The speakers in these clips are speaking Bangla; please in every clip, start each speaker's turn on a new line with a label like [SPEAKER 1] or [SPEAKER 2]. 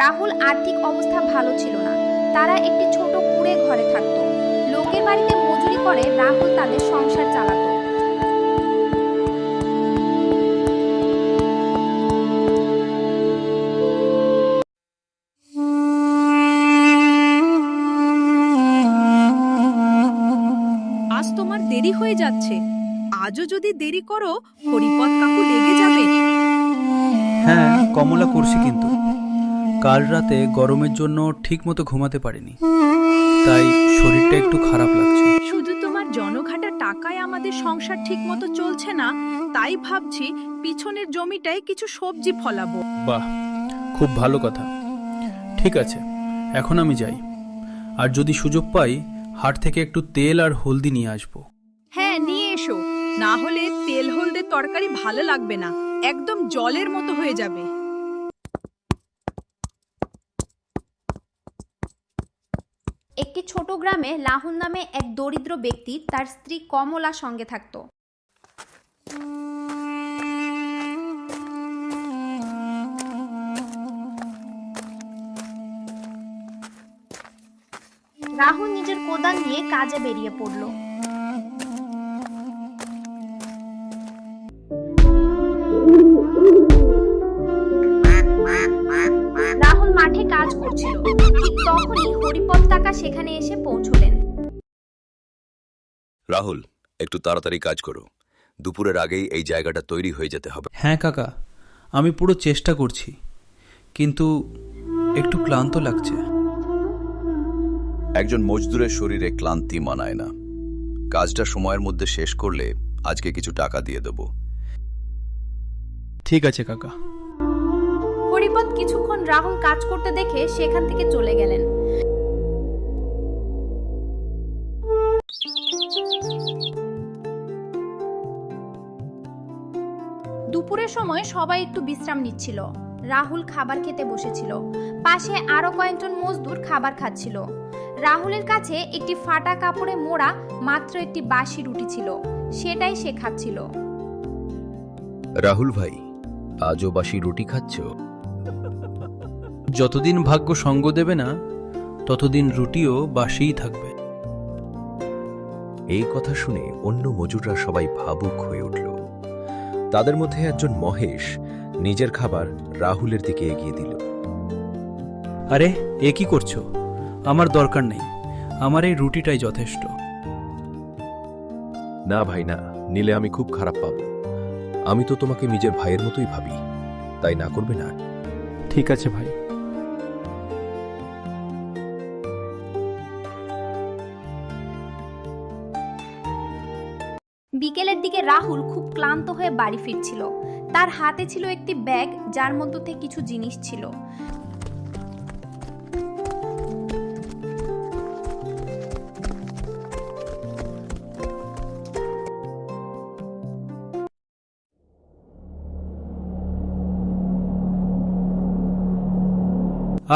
[SPEAKER 1] রাহুল আর্থিক অবস্থা ভালো ছিল না। তারা একটি ছোট কুঁড়ে ঘরে থাকত। লোকের বাড়িতে মজুরি করে রাহুল তাদের সংসার চালাতো।
[SPEAKER 2] আজ তোমার দেরি হয়ে যাচ্ছে। আজও যদি দেরি করো হরিপদ কাকু রেগে যাবে।
[SPEAKER 3] হ্যাঁ, কমলা করছি, কিন্তু কাল রাতে গরমের জন্য ঠিকমতো ঘুমাতে পারিনি, তাই শরীরটা একটু খারাপ লাগছে।
[SPEAKER 2] শুধু তোমার জনঘাটা টাকায় আমাদের সংসার ঠিকমতো চলছে না, তাই ভাবছি পিছনের জমিটায় কিছু সবজি ফলাবো।
[SPEAKER 3] বাহ, খুব ভালো কথা। ঠিক আছে, এখন আমি যাই। আর যদি সুযোগ পাই, হাট থেকে একটু তেল আর হলদি নিয়ে আসবো।
[SPEAKER 2] হ্যাঁ, নিয়ে এসো। না হলে তেল হলদে তরকারি ভালো লাগবে না, একদম জলের মতো হয়ে যাবে।
[SPEAKER 1] একটি ছোট গ্রামে রাহুল নামে এক দরিদ্র ব্যক্তি তার স্ত্রী কমলা সঙ্গে থাকত। রাহুল নিজের কোদাল নিয়ে কাজে বেরিয়ে পড়ল। রাহুল মাঠে কাজ করছিল, ঠিক তখনই হরিপদ কাকা সেখানে এসে পৌঁছলেন।
[SPEAKER 4] রাহুল, একটু তাড়াতাড়ি কাজ করো। দুপুরের আগেই এই জায়গাটা তৈরি হয়ে যেতে হবে।
[SPEAKER 3] হ্যাঁ কাকা, আমি পুরো চেষ্টা করছি, কিন্তু একটু ক্লান্ত লাগছে।
[SPEAKER 4] একজন মজদুরের শরীরে ক্লান্তি মানায় না। কাজটা সময়ের মধ্যে শেষ করলে আজকে কিছু টাকা দিয়ে দেব।
[SPEAKER 3] ঠিক আছে কাকা।
[SPEAKER 1] হরিপদ কিছুক্ষণ রাহুল কাজ করতে দেখে সেখান থেকে চলে গেলেন। দুপুরের সময় সবাই একটু বিশ্রাম নিচ্ছিল। রাহুল খাবার খেতে বসেছিল। পাশে আরো কয়েকজন মজদুর খাবার খাচ্ছিল। রাহুলের কাছে একটি ফাটা কাপড়ে মোড়া মাত্র একটি বাসি রুটি ছিল, সেটাই সে খাচ্ছিল।
[SPEAKER 4] রাহুল ভাই, আজও বাসি রুটি খাচ্ছ?
[SPEAKER 3] যতদিন ভাগ্য সঙ্গ দেবে না, ততদিন রুটিও বাসিই থাকবে।
[SPEAKER 5] এই কথা শুনে অন্য মজুররা সবাই ভাবুক হয়ে উঠল। তাদের মধ্যে একজন মহেশ নিজের খাবার রাহুলের দিকে এগিয়ে দিল।
[SPEAKER 3] আরে, এ কি করছো? আমার দরকার নেই, আমার এই রুটিটাই যথেষ্ট।
[SPEAKER 5] না ভাই না, নিলে আমি খুব খারাপ পাবো। আমি তো তোমাকে নিজের ভাইয়ের মতোই ভাবি, তাই না করবে না?
[SPEAKER 3] ঠিক আছে ভাই।
[SPEAKER 1] বিকেলের দিকে রাহুল খুব ক্লান্ত হয়ে বাড়ি ফিরছিল। তার হাতে ছিল একটি ব্যাগ, যার মধ্যে কিছু জিনিস ছিল।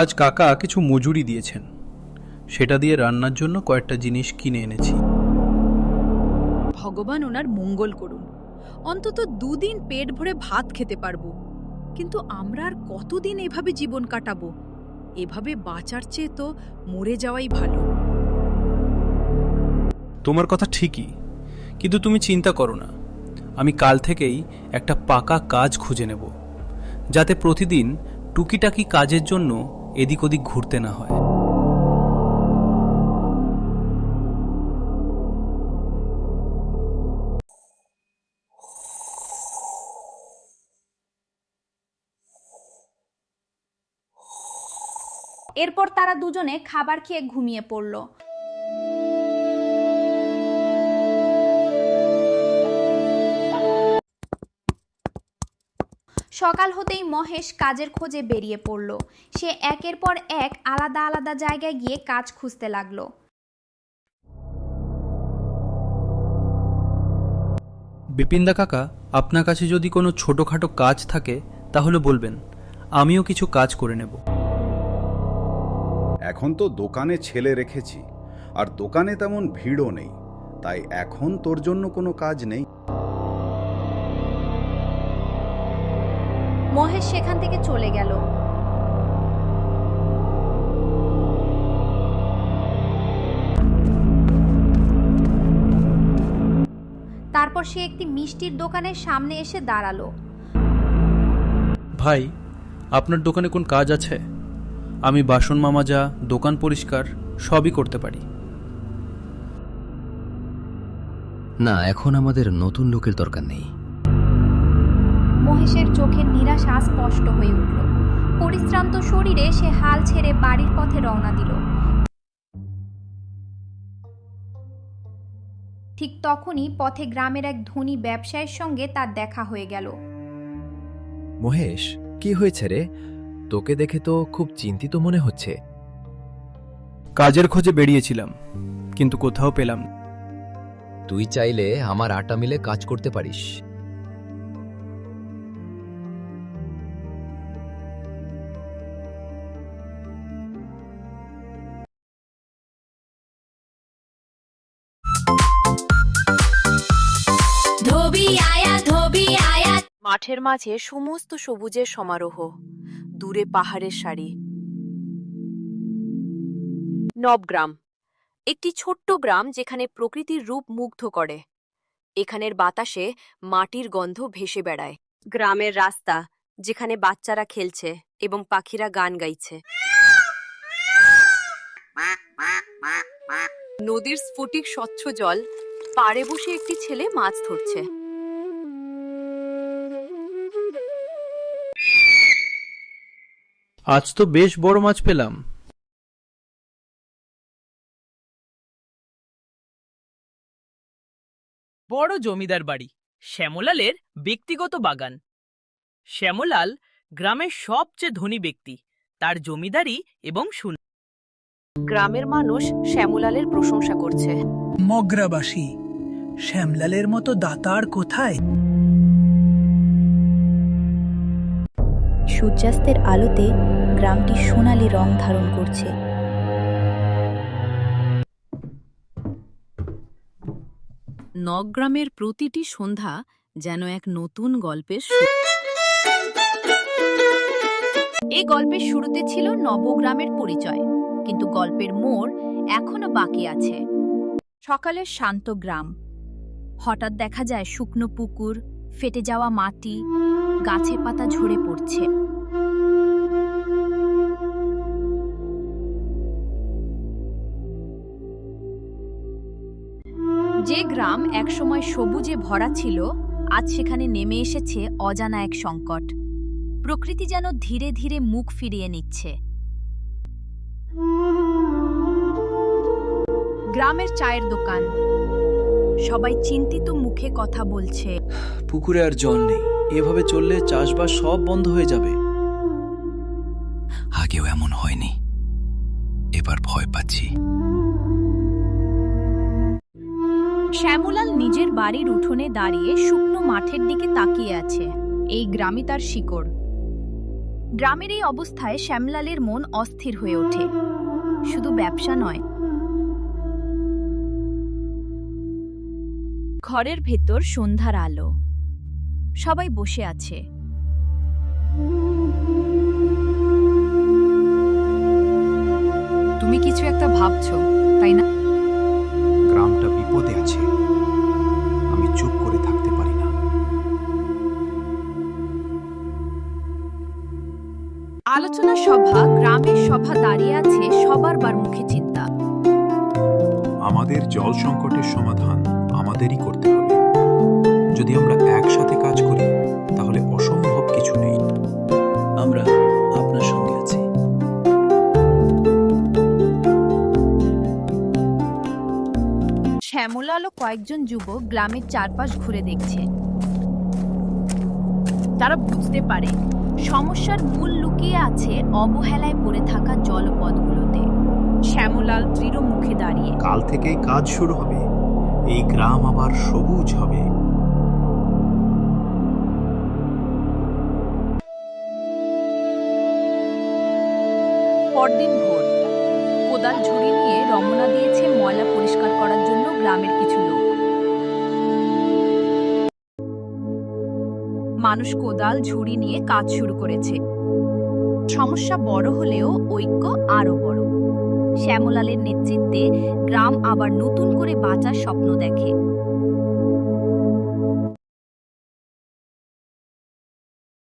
[SPEAKER 3] আজ কাকা কিছু মজুরি দিয়েছেন, সেটা দিয়ে রান্নার জন্য কয়েকটা জিনিস কিনে এনেছি।
[SPEAKER 2] ভগবান ওনার মঙ্গল করুন। অন্তত দুদিন পেট ভরে ভাত খেতে পারবো। কিন্তু আমরা আর কতদিন এভাবে জীবন কাটাবো? এভাবে বাঁচার চেয়ে তো মরে যাওয়াই ভালো।
[SPEAKER 3] তোমার কথা ঠিকই, কিন্তু তুমি চিন্তা করো না। আমি কাল থেকেই একটা পাকা কাজ খুঁজে নেব, যাতে প্রতিদিন টুকিটাকি কাজের জন্য এদিক ওদিক ঘুরতে না হয়।
[SPEAKER 1] এরপর তারা দুজনে খাবার খেয়ে ঘুমিয়ে পড়ল। সকাল হতেই মহেশ কাজের খোঁজে বেরিয়ে পড়ল। সে একের পর এক আলাদা আলাদা জায়গায় গিয়ে কাজ খুঁজতে লাগলো।
[SPEAKER 3] বিপিনদা কাকা, আপনার কাছে যদি কোনো ছোটখাটো কাজ থাকে তাহলে বলবেন, আমিও কিছু কাজ করে নেব।
[SPEAKER 6] এখন তো দোকানে ছেলে রেখেছি, আর দোকানে তেমন ভিড়ও নেই, তাই এখন তোর জন্য কোনো কাজ নেই।
[SPEAKER 1] মহেশ সেখান থেকে চলে গেল। তারপর সে একটি মিষ্টির দোকানের সামনে এসে দাঁড়ালো।
[SPEAKER 3] ভাই, আপনার দোকানে কোন কাজ আছে? আমি বাসন মাজা, দোকান পরিষ্কার সবই করতে পারি।
[SPEAKER 7] না, এখন আমাদের নতুন লোকের দরকার নেই।
[SPEAKER 1] মহেশের চোখের নিরাশা স্পষ্ট হয়ে উঠল। পরিশ্রান্ত শরীরে সে হাল ছেড়ে বাড়ির পথে রওনা দিল। ঠিক তখনই পথে গ্রামের এক ধনী ব্যবসায়ীর সঙ্গে তার দেখা হয়ে গেল।
[SPEAKER 5] মহেশ, কি হয়েছে রে? তোকে দেখে তো খুব চিন্তিত মনে হচ্ছে।
[SPEAKER 3] কাজের খোঁজে বেরিয়েছিলাম, কিন্তু কোথাও পেলাম না।
[SPEAKER 7] তুই চাইলে আমার আটা মিলে কাজ করতে পারিস।
[SPEAKER 2] মাঠের মাঝে সমস্ত সবুজের সমারোহ, দূরে পাহাড়ের সারি। নবগ্রাম, একটি ছোট্ট গ্রাম যেখানে প্রকৃতির রূপ মুগ্ধ করে। এখানের বাতাসে মাটির গন্ধ ভেসে বেড়ায়। গ্রামের রাস্তা, যেখানে বাচ্চারা খেলছে এবং পাখিরা গান গাইছে। নদীর স্ফটিক স্বচ্ছ জল, পাড়ে বসে একটি ছেলে মাছ ধরছে।
[SPEAKER 3] আজ তো বেশ বড় মাছ পেলাম।
[SPEAKER 8] বড় জমিদার বাড়ি, শ্যামলালের ব্যক্তিগত বাগান। শ্যামলাল গ্রামের সবচেয়ে ধনী ব্যক্তি, তার জমিদারি এবং
[SPEAKER 2] গ্রামের মানুষ শ্যামলালের প্রশংসা করছে।
[SPEAKER 9] মগ্রাবাসী, শ্যামলালের মতো দাতার কোথায়?
[SPEAKER 10] সূর্যাস্তের আলোতে গ্রামটি সোনালী রং ধারণ করছে।
[SPEAKER 2] নগগ্রামের প্রতিটি সন্ধ্যা যেন এক নতুন গল্পের এই গল্পের শুরুতে ছিল নবগ্রামের পরিচয়, কিন্তু গল্পের মোড় এখনো বাকি আছে। সকালের শান্ত গ্রাম, হঠাৎ দেখা যায় শুকনো পুকুর, ফেটে যাওয়া মাটি, গাছে পাতা ঝরে পড়ছে। যে গ্রাম একসময় সবুজে ভরা ছিল, আজ সেখানে নেমে এসেছে অজানা এক সংকট। প্রকৃতি যেন ধীরে ধীরে মুখ ফিরিয়ে নিচ্ছে। গ্রামের চায়ের দোকান, সবাই চিন্তিত মুখে কথা বলছে।
[SPEAKER 3] পুকুরে আর জল নেই, এভাবে চললে চাষবাস সব বন্ধ হয়ে যাবে।
[SPEAKER 7] আগেও এমন হয়নি, এবার ভয় পাচ্ছি।
[SPEAKER 2] শ্যামলাল নিজের বাড়ির উঠোনে দাঁড়িয়ে শুকনো মাঠের দিকে তাকিয়ে আছে। এই গ্রামই তার শিকড়। গ্রামের এই অবস্থায় শ্যামলালের মন অস্থির হয়ে ওঠে। শুধু ব্যবসা নয়, ঘরের ভেতর সন্ধ্যার আলো, সবাই বসে আছে। তুমি কিছু একটা ভাবছো, তাই না?
[SPEAKER 11] গ্রামটা বিপদে আছে, আমি চুপ করে থাকতে পারি না।
[SPEAKER 2] আলোচনা সভা, গ্রামের সভা দাঁড়িয়ে আছে, সবার বার মুখে চিন্তা।
[SPEAKER 11] আমাদের জল সংকটের সমাধান আমাদেরই করতে হবে। যদি আমরা একসাথে কাজ করি তাহলে অসম্ভব কিছু নেই।
[SPEAKER 3] আমরা আপনার সঙ্গে আছি।
[SPEAKER 2] শ্যামলাল ও কয়েকজন যুবক গ্রামের চারপাশ ঘুরে দেখছে। তারা বুঝতে পারে সমস্যার মূল লুকিয়ে আছে অবহেলায় পড়ে থাকা জলপথগুলোতে। শ্যামলাল দৃঢ় মুখে দাঁড়িয়ে,
[SPEAKER 11] কাল থেকেই কাজ শুরু হবে, এই গ্রাম আবার সবুজ হবে।
[SPEAKER 2] পরদিন ভোর, কোদাল ঝুড়ি নিয়ে রমনা দিয়েছে ময়লা পরিষ্কার করার জন্য গ্রামের কিছু লোক। মানুষ কোদাল ঝুড়ি নিয়ে কাজ শুরু করেছে। সমস্যা বড় হলেও ঐক্য আরো বড়। শ্যামলালের নেতৃত্বে গ্রাম আবার নতুন করে বাঁচার স্বপ্ন দেখে।